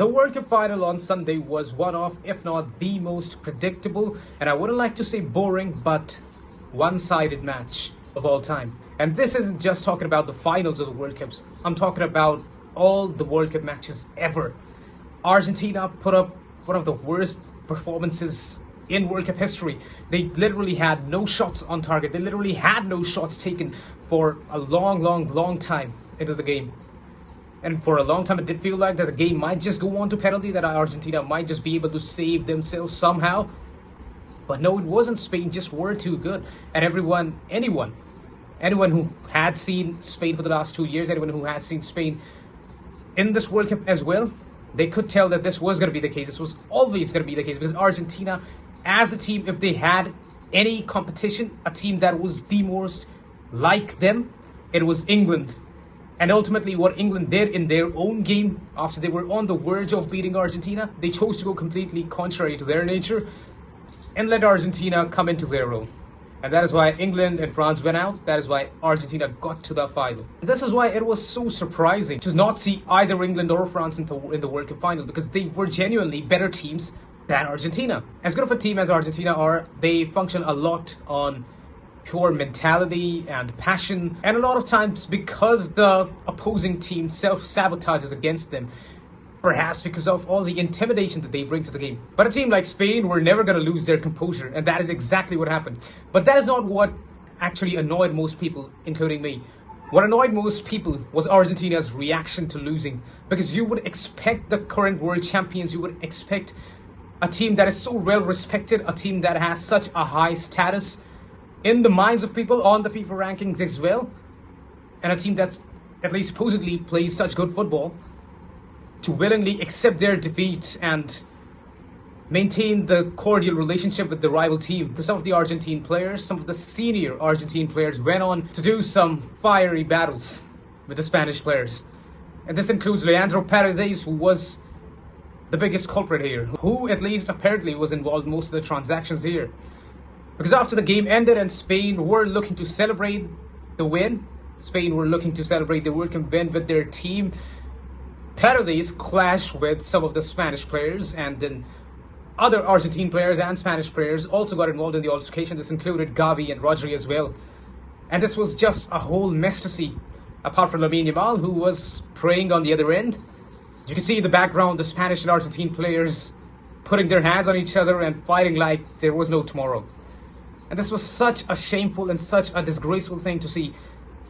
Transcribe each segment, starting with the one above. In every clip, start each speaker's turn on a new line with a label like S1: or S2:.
S1: The World Cup final on Sunday was one of, if not the most predictable, and I wouldn't like to say boring, but one-sided match of all time. And this isn't just talking about the finals of the World Cups. I'm talking about all the World Cup matches ever. Argentina put up one of the worst performances in World Cup history. They literally had no shots on target. They literally had no shots taken for a long time into the game. And for a long time, it did feel like that the game might just go on to penalty, that Argentina might just be able to save themselves somehow. But no, it wasn't. Spain just weren't too good. And anyone who had seen Spain for the last 2 years, anyone who had seen Spain in this World Cup as well, they could tell that this was going to be the case. This was always going to be the case, because Argentina, as a team, if they had any competition, a team that was the most like them, it was England. And ultimately, what England did in their own game, after they were on the verge of beating Argentina, they chose to go completely contrary to their nature and let Argentina come into their own. And that is why England and France went out. That is why Argentina got to the final. This is why it was so surprising to not see either England or France in the World Cup final, because they were genuinely better teams than Argentina. As good of a team as Argentina are, they function a lot on pure mentality and passion, and a lot of times because the opposing team self-sabotages against them, perhaps because of all the intimidation that they bring to the game. But a team like Spain were never going to lose their composure, and that is exactly what happened. But that is not what actually annoyed most people, including me. What annoyed most people was Argentina's reaction to losing, because you would expect the current world champions, you would expect a team that is so well respected, a team that has such a high status in the minds of people on the FIFA rankings as well, and a team that's at least supposedly plays such good football, to willingly accept their defeat and maintain the cordial relationship with the rival team. Because some of the Argentine players, some of the senior Argentine players, went on to do some fiery battles with the Spanish players. And this includes Leandro Paredes, who was the biggest culprit here, who at least apparently was involved in most of the transactions here. Because after the game ended and Spain were looking to celebrate the win, Spain were looking to celebrate the World Cup win with their team, Paredes clashed with some of the Spanish players, and then other Argentine players and Spanish players also got involved in the altercation. This included Gavi and Rodri as well. And this was just a whole mess to see, apart from Lamine Yamal, who was praying on the other end. You can see in the background the Spanish and Argentine players putting their hands on each other and fighting like there was no tomorrow. And this was such a shameful and such a disgraceful thing to see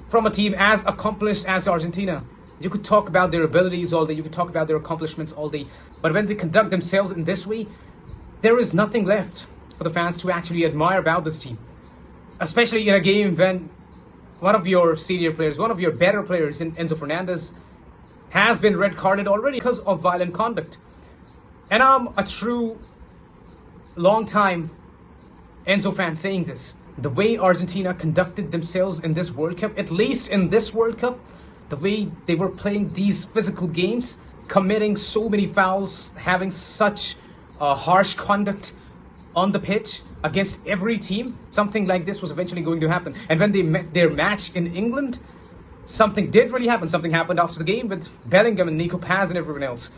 S1: from a team as accomplished as Argentina. You could talk about their abilities all day, you could talk about their accomplishments all day, but when they conduct themselves in this way, there is nothing left for the fans to actually admire about this team. Especially in a game when one of your senior players, one of your better players in Enzo Fernandez, has been red carded already because of violent conduct. And I'm a true long-time Enzo fan saying this. The way Argentina conducted themselves in this World Cup, at least in this World Cup, the way they were playing these physical games, committing so many fouls, having such harsh conduct on the pitch against every team, something like this was eventually going to happen. And when they met their match in England, something did really happen. Something happened after the game with Bellingham and Nico Paz and everyone else.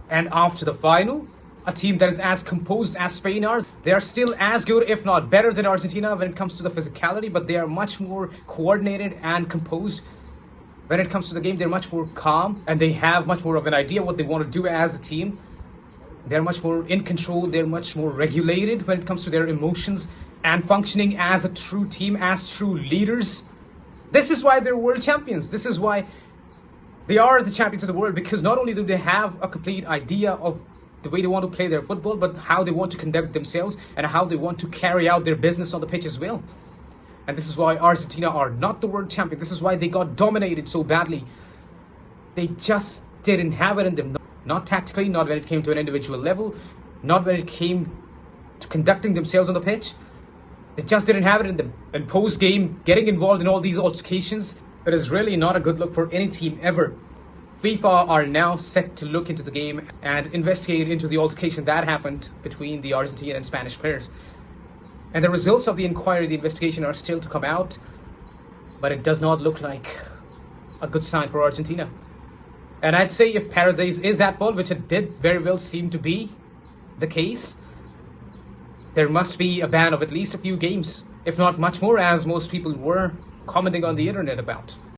S1: And after the final, a team that is as composed as Spain are, they are still as good, if not better, than Argentina when it comes to the physicality, but they are much more coordinated and composed. When it comes to the game, they're much more calm, and they have much more of an idea what they want to do as a team. They're much more in control, they're much more regulated when it comes to their emotions and functioning as a true team, as true leaders. This is why they're world champions. This is why they are the champions of the world, because not only do they have a complete idea of the way they want to play their football, but how they want to conduct themselves and how they want to carry out their business on the pitch as well. And this is why Argentina are not the world champions. This is why they got dominated so badly. They just didn't have it in them. Not tactically, not when it came to an individual level, not when it came to conducting themselves on the pitch. They just didn't have it in them. And post-game, getting involved in all these altercations, it is really not a good look for any team ever. FIFA are now set to look into the game and investigate into the altercation that happened between the Argentine and Spanish players. And the results of the inquiry, the investigation, are still to come out, but it does not look like a good sign for Argentina. And I'd say if Paredes is at fault, which it did very well seem to be the case, there must be a ban of at least a few games, if not much more, as most people were commenting on the internet about.